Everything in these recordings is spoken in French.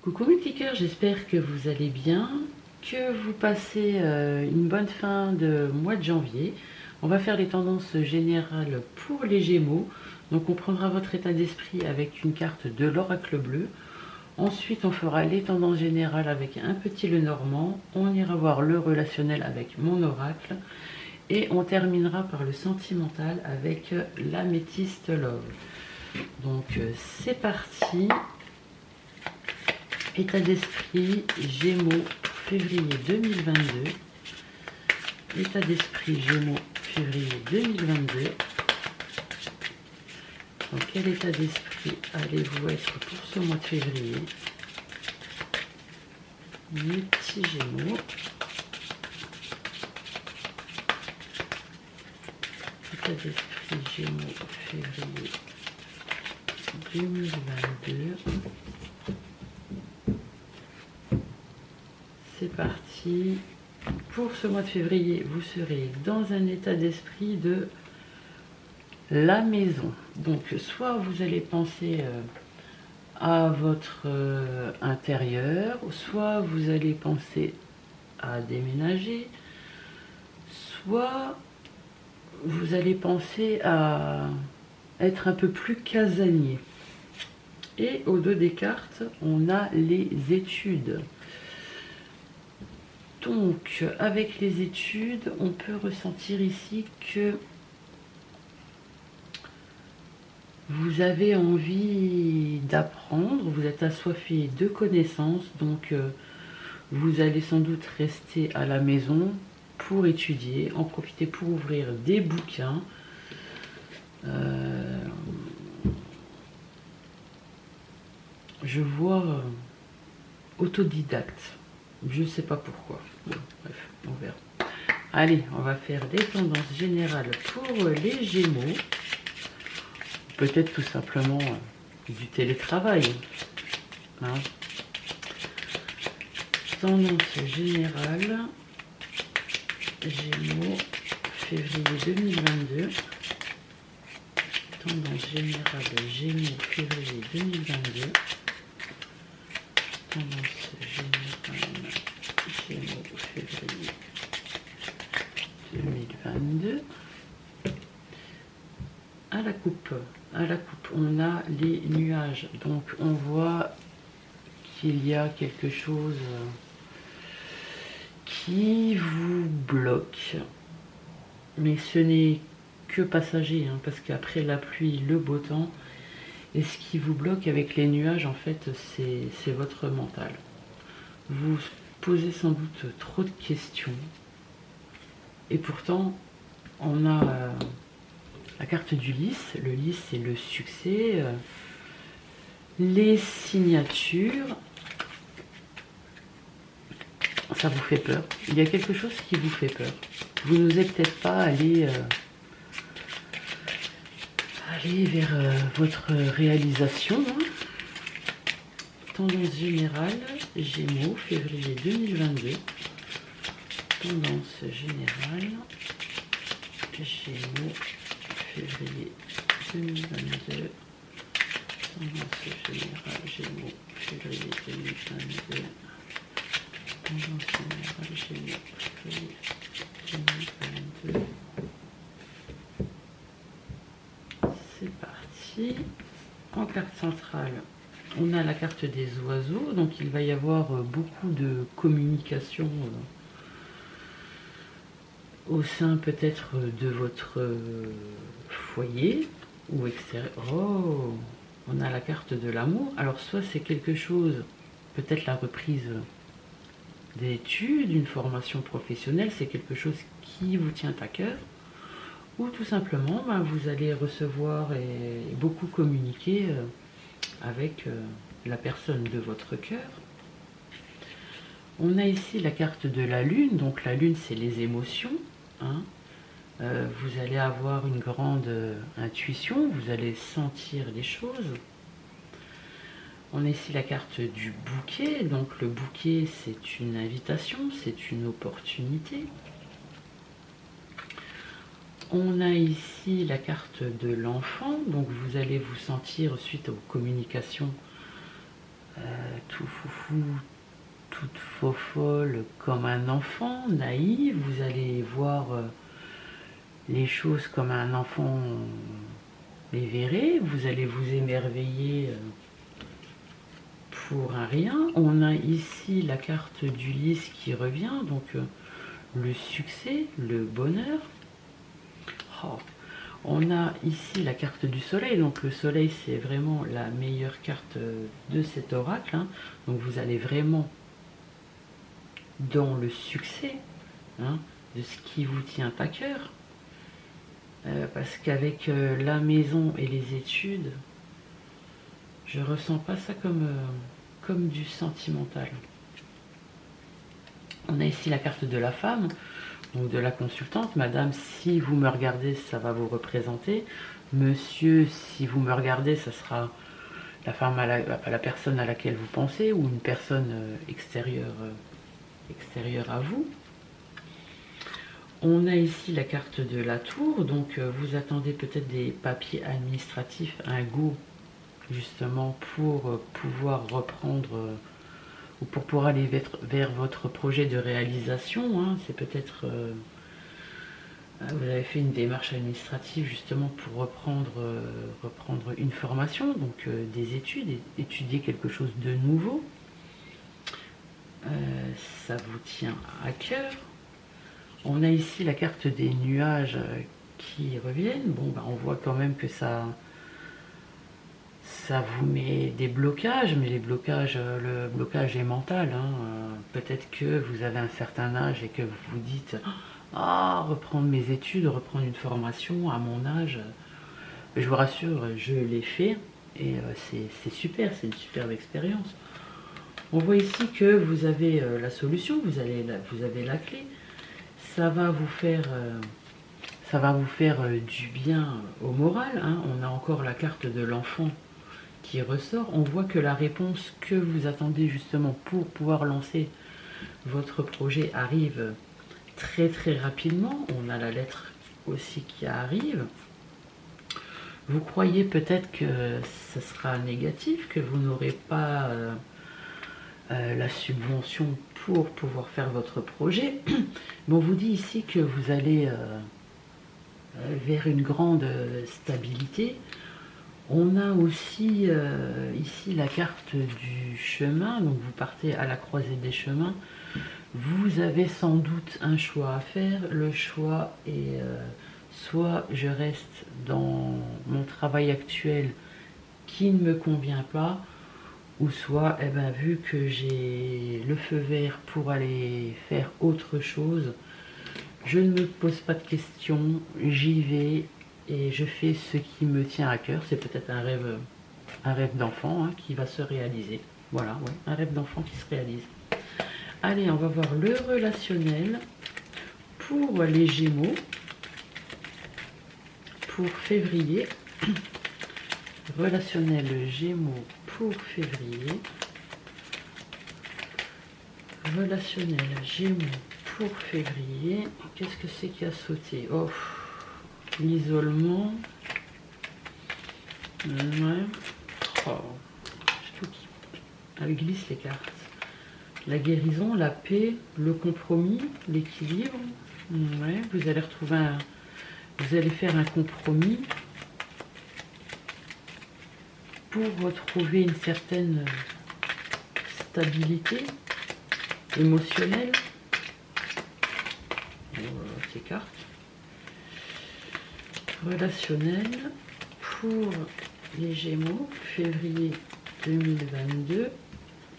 Coucou mes petits cœurs, j'espère que vous allez bien, que vous passez une bonne fin de mois de janvier. On va faire les tendances générales pour les Gémeaux. Donc on prendra votre état d'esprit avec une carte de l'oracle bleu. Ensuite on fera les tendances générales avec un petit Lenormand. On ira voir le relationnel avec mon oracle. Et on terminera par le sentimental avec l'améthyste love. Donc c'est parti. État d'esprit Gémeaux février 2022. État d'esprit Gémeaux février 2022. Dans quel état d'esprit allez-vous être pour ce mois de février? Mes petits Gémeaux. État d'esprit Gémeaux février 2022. C'est parti. Pour ce mois de février, vous serez dans un état d'esprit de la maison. Donc, soit vous allez penser à votre intérieur, soit vous allez penser à déménager, soit vous allez penser à être un peu plus casanier. Et au dos des cartes, on a les études. Donc, avec les études, on peut ressentir ici que vous avez envie d'apprendre, vous êtes assoiffé de connaissances, donc vous allez sans doute rester à la maison pour étudier, en profiter pour ouvrir des bouquins. Je vois autodidacte, je ne sais pas pourquoi. Bon, bref, on verra. Allez, on va faire des tendances générales pour les Gémeaux. Peut-être tout simplement du télétravail. Hein. Tendance générale, Gémeaux, février 2022. Tendance générale, Gémeaux, février 2022. Tendance générale, Gémeaux, février 2022. À la coupe, on a les nuages. Donc on voit qu'il y a quelque chose qui vous bloque. Mais ce n'est que passager, hein, parce qu'après la pluie, le beau temps. Et ce qui vous bloque avec les nuages, en fait, c'est votre mental. Vous posez sans doute trop de questions. Et pourtant, on a la carte du lys. Le lys, c'est le succès, les signatures. Ça vous fait peur. Il y a quelque chose qui vous fait peur. Vous n'osez peut-être pas aller vers votre réalisation. Hein. Tendance générale, Gémeaux, février 2022. Tendance générale, Gémeaux, février 2022. Tendance générale, Gémeaux, février 2022. Tendance générale, Gémeaux, février 2022. C'est parti. En carte centrale, on a la carte des oiseaux. Donc il va y avoir beaucoup de communication au sein peut-être de votre foyer ou extérieur. Oh, on a la carte de l'amour. Alors soit c'est quelque chose, peut-être la reprise d'études, une formation professionnelle, c'est quelque chose qui vous tient à cœur. Ou tout simplement, vous allez recevoir et beaucoup communiquer avec la personne de votre cœur. On a ici la carte de la lune. Donc la lune, c'est les émotions. Hein. Vous allez avoir une grande intuition, vous allez sentir les choses. On a ici la carte du bouquet. Donc le bouquet, c'est une invitation, c'est une opportunité. On a ici la carte de l'enfant. Donc vous allez vous sentir, suite aux communications, tout foufou, toute fofolle comme un enfant, naïf. Vous allez voir les choses comme un enfant les verrait. Vous allez vous émerveiller pour un rien. On a ici la carte du lys qui revient, donc le succès, le bonheur. Oh. On a ici la carte du soleil, donc le soleil c'est vraiment la meilleure carte de cet oracle, hein. Donc vous allez vraiment dans le succès, hein, de ce qui vous tient à cœur, parce qu'avec la maison et les études, je ressens pas ça comme du sentimental. On a ici la carte de la femme, donc de la consultante. Madame, si vous me regardez, ça va vous représenter. Monsieur, si vous me regardez, ça sera la femme la personne à laquelle vous pensez, ou une personne extérieure à vous. On a ici la carte de la tour, donc vous attendez peut-être des papiers administratifs, un go, justement pour pouvoir reprendre ou pour pouvoir aller vers votre projet de réalisation, hein. C'est peut-être vous avez fait une démarche administrative justement pour reprendre une formation, donc des études, étudier quelque chose de nouveau. Ça vous tient à cœur. On a ici la carte des nuages qui reviennent. Bon, on voit quand même que ça vous met des blocages, mais les blocages, le blocage est mental, hein. Peut-être que vous avez un certain âge et que vous vous dites ah, reprendre mes études, reprendre une formation à mon âge. Je vous rassure, je l'ai fait et c'est super, c'est une superbe expérience. On voit ici que vous avez la solution, vous avez la clé. Ça va vous faire du bien au moral, hein. On a encore la carte de l'enfant qui ressort. On voit que la réponse que vous attendez justement pour pouvoir lancer votre projet arrive très très rapidement. On a la lettre aussi qui arrive. Vous croyez peut-être que ce sera négatif, que vous n'aurez pas la subvention pour pouvoir faire votre projet. Mais on vous dit ici que vous allez vers une grande stabilité. On a aussi ici la carte du chemin, donc vous partez à la croisée des chemins. Vous avez sans doute un choix à faire. Le choix est soit je reste dans mon travail actuel qui ne me convient pas, ou soit vu que j'ai le feu vert pour aller faire autre chose, je ne me pose pas de questions, j'y vais et je fais ce qui me tient à cœur. C'est peut-être un rêve d'enfant, hein, qui va se réaliser. Voilà, ouais, un rêve d'enfant qui se réalise. Allez, on va voir le relationnel pour les Gémeaux pour février. Relationnel Gémeaux pour février. Relationnel Gémeaux pour février. Qu'est-ce que c'est qui a sauté? Oh, l'isolement. Ouais. Oh, elle glisse les cartes. La guérison, la paix, le compromis, l'équilibre. Ouais, vous allez faire un compromis pour retrouver une certaine stabilité émotionnelle. Ces cartes. Relationnel pour les Gémeaux, février 2022.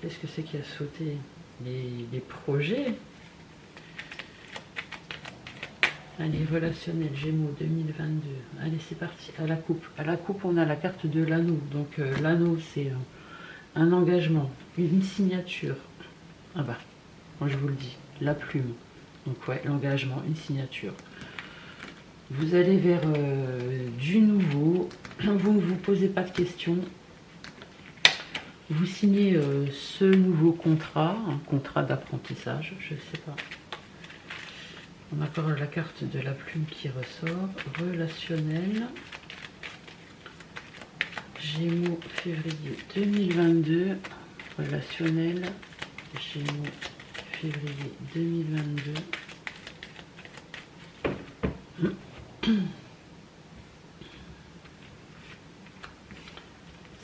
Qu'est-ce que c'est qui a sauté? Les projets. Allez, relationnel Gémeaux 2022. Allez, c'est parti. À la coupe. À la coupe, on a la carte de l'anneau. Donc l'anneau, c'est un engagement, une signature. Ah bah, moi je vous le dis, la plume. Donc ouais, l'engagement, une signature. Vous allez vers du nouveau. Vous ne vous posez pas de questions. Vous signez ce nouveau contrat, un contrat d'apprentissage, je ne sais pas. On a encore la carte de la plume qui ressort. Relationnel. Gémeaux, février 2022. relationnel, Gémeaux, février 2022.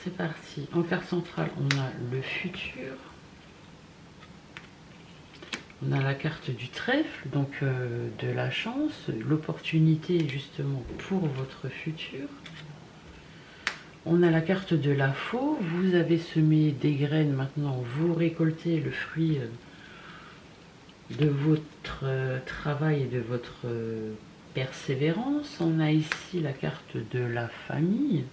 C'est parti. En carte centrale, on a le futur. On a la carte du trèfle, donc de la chance, l'opportunité justement pour votre futur. On a la carte de la faux. Vous avez semé des graines, maintenant vous récoltez le fruit de votre travail et de votre persévérance. On a ici la carte de la famille.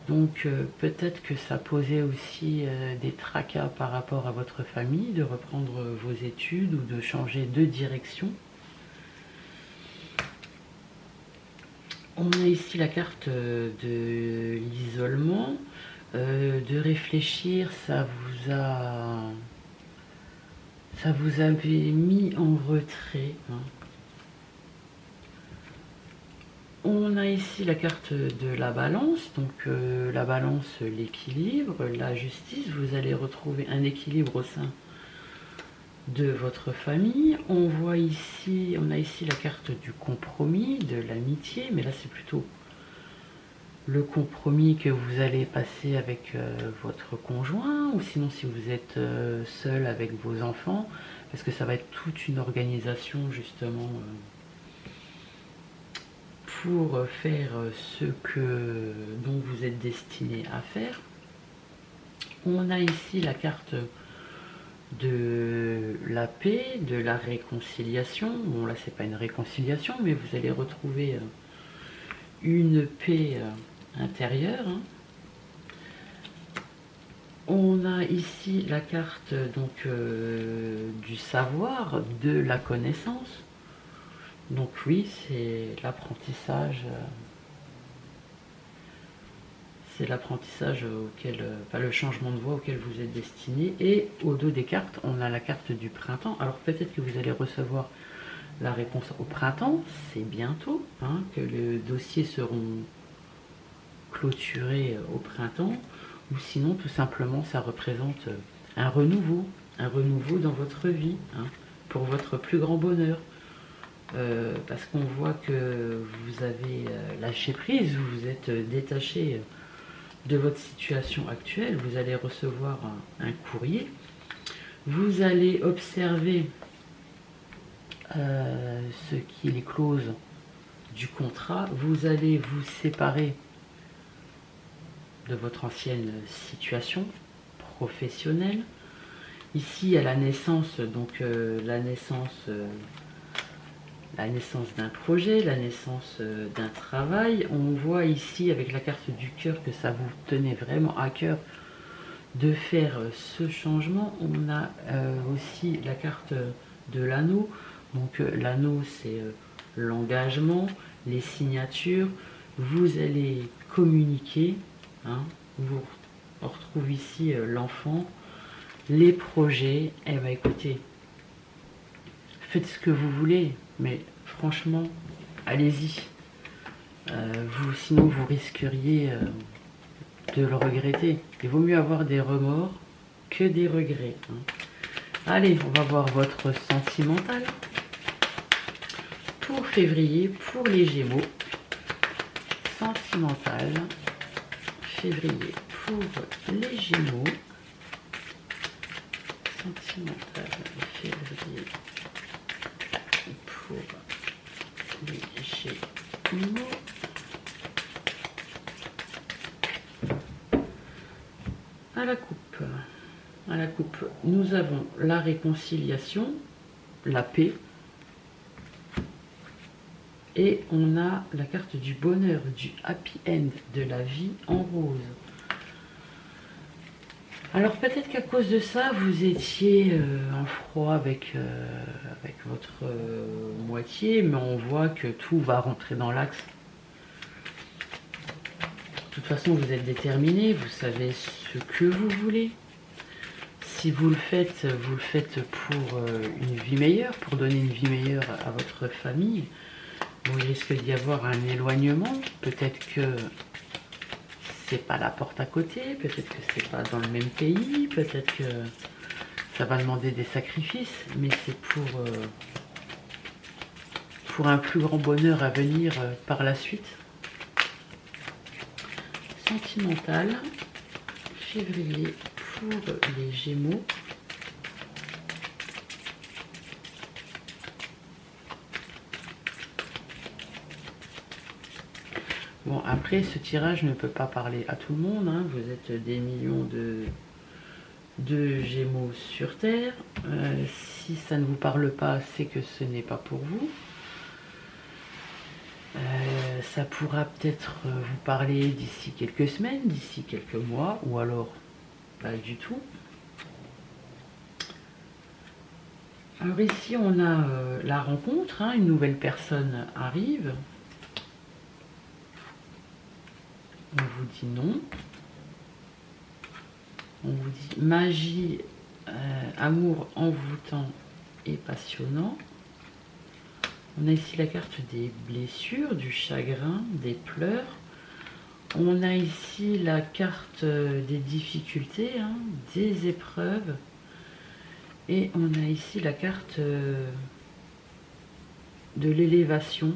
Donc peut-être que ça posait aussi des tracas par rapport à votre famille, de reprendre vos études ou de changer de direction. On a ici la carte de l'isolement, de réfléchir, ça vous avait mis en retrait, hein. On a ici la carte de la balance, donc la balance, l'équilibre, la justice. Vous allez retrouver un équilibre au sein de votre famille. On a ici la carte du compromis, de l'amitié, mais là c'est plutôt le compromis que vous allez passer avec votre conjoint, ou sinon si vous êtes seul avec vos enfants, parce que ça va être toute une organisation justement pour faire ce dont vous êtes destiné à faire. On a ici la carte de la paix, de la réconciliation. Bon là c'est pas une réconciliation, mais vous allez retrouver une paix intérieure, hein. On a ici la carte donc du savoir, de la connaissance. Donc oui, c'est l'apprentissage. C'est l'apprentissage auquel, le changement de voie auquel vous êtes destiné. Et au dos des cartes, on a la carte du printemps. Alors peut-être que vous allez recevoir la réponse au printemps, c'est bientôt, hein, que les dossiers seront clôturés au printemps. Ou sinon, tout simplement, ça représente un renouveau dans votre vie, hein, pour votre plus grand bonheur. Parce qu'on voit que vous avez lâché prise, vous vous êtes détaché de votre situation actuelle. Vous allez recevoir un courrier, vous allez observer ce qui est les clauses du contrat, vous allez vous séparer de votre ancienne situation professionnelle. Ici à la naissance, donc la naissance d'un projet, la naissance d'un travail. On voit ici avec la carte du cœur que ça vous tenait vraiment à cœur de faire ce changement. On a aussi la carte de l'anneau. Donc l'anneau c'est l'engagement, les signatures. Vous allez communiquer, hein. On retrouve ici l'enfant, les projets. Eh bien écoutez, faites ce que vous voulez, mais franchement, allez-y. Sinon, vous risqueriez de le regretter. Il vaut mieux avoir des remords que des regrets, hein. Allez, on va voir votre sentimental pour février, pour les Gémeaux. Sentimental, février, pour les Gémeaux. Sentimental, février, pour les Gémeaux. À la coupe, nous avons la réconciliation, la paix, et on a la carte du bonheur, du happy end, de la vie en rose. Alors peut-être qu'à cause de ça, vous étiez en froid avec votre moitié, mais on voit que tout va rentrer dans l'axe. De toute façon, vous êtes déterminé, vous savez ce que vous voulez. Si vous le faites pour une vie meilleure, pour donner une vie meilleure à votre famille. Bon, il risque d'y avoir un éloignement. Peut-être que c'est pas la porte à côté, peut-être que c'est pas dans le même pays, peut-être que ça va demander des sacrifices, mais c'est pour un plus grand bonheur à venir par la suite. Sentimental, février pour les Gémeaux. Bon, après, ce tirage ne peut pas parler à tout le monde, hein. Vous êtes des millions de Gémeaux sur Terre. Si ça ne vous parle pas, c'est que ce n'est pas pour vous. Ça pourra peut-être vous parler d'ici quelques semaines, d'ici quelques mois, ou alors pas du tout. Alors ici, on a la rencontre, hein, une nouvelle personne arrive. On vous dit non. On vous dit magie, amour envoûtant et passionnant. On a ici la carte des blessures, du chagrin, des pleurs. On a ici la carte des difficultés, hein, des épreuves. Et on a ici la carte de l'élévation.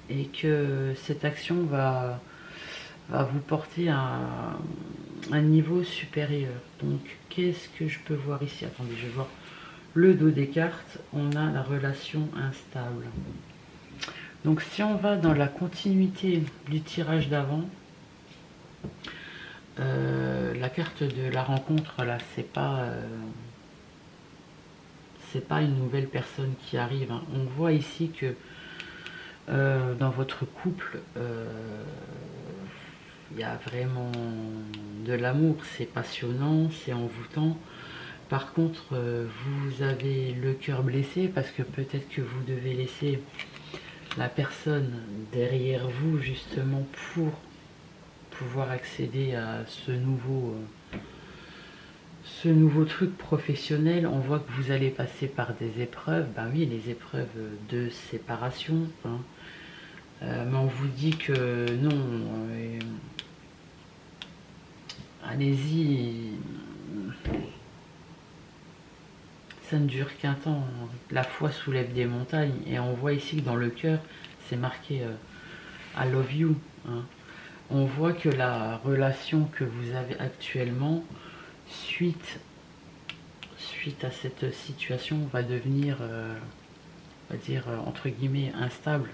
Et que cette action va vous porter à un niveau supérieur. Donc, qu'est-ce que je peux voir ici? Attendez, je vais voir le dos des cartes. On a la relation instable. Donc, si on va dans la continuité du tirage d'avant, la carte de la rencontre, là, c'est pas une nouvelle personne qui arrive, hein. On voit ici que dans votre couple, il y a vraiment de l'amour, c'est passionnant, c'est envoûtant. Par contre, vous avez le cœur blessé parce que peut-être que vous devez laisser la personne derrière vous justement pour pouvoir accéder à ce nouveau truc professionnel. On voit que vous allez passer par des épreuves, ben oui, les épreuves de séparation, hein. Mais on vous dit que non, allez-y, ça ne dure qu'un temps. La foi soulève des montagnes, et on voit ici que dans le cœur, c'est marqué I love you, hein. On voit que la relation que vous avez actuellement, suite à cette situation, va devenir, on va dire, entre guillemets, instable.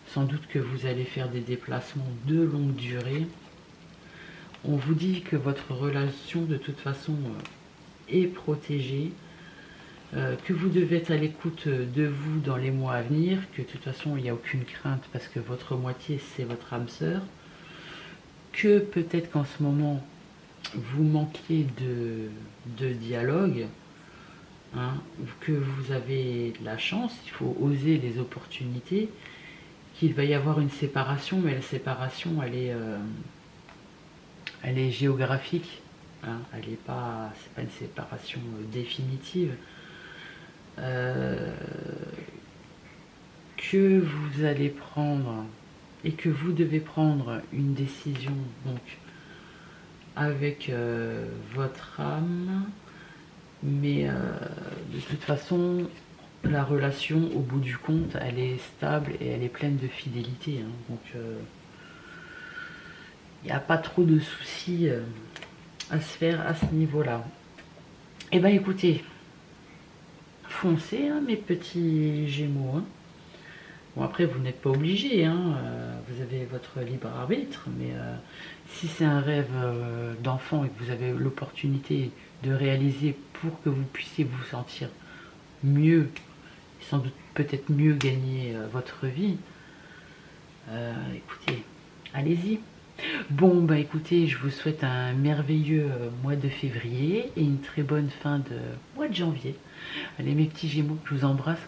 Sans doute que vous allez faire des déplacements de longue durée. On vous dit que votre relation, de toute façon, est protégée, que vous devez être à l'écoute de vous dans les mois à venir, que de toute façon, il n'y a aucune crainte parce que votre moitié, c'est votre âme sœur, que peut-être qu'en ce moment, vous manquiez de dialogue, hein, que vous avez de la chance, il faut oser les opportunités, qu'il va y avoir une séparation, mais la séparation, elle est géographique, hein, elle n'est pas, c'est pas une séparation définitive. Que vous allez prendre et que vous devez prendre une décision donc avec votre âme, mais de toute façon la relation au bout du compte elle est stable et elle est pleine de fidélité, hein. Donc il n'y a pas trop de soucis à se faire à ce niveau là. Et ben écoutez, foncez, hein, mes petits Gémeaux, hein. Bon, après vous n'êtes pas obligés, hein, vous avez votre libre arbitre, mais si c'est un rêve d'enfant et que vous avez l'opportunité de réaliser pour que vous puissiez vous sentir mieux, sans doute peut-être mieux gagner votre vie, écoutez, allez-y. Bon, bah écoutez, je vous souhaite un merveilleux mois de février et une très bonne fin de mois de janvier. Allez mes petits Gémeaux, je vous embrasse.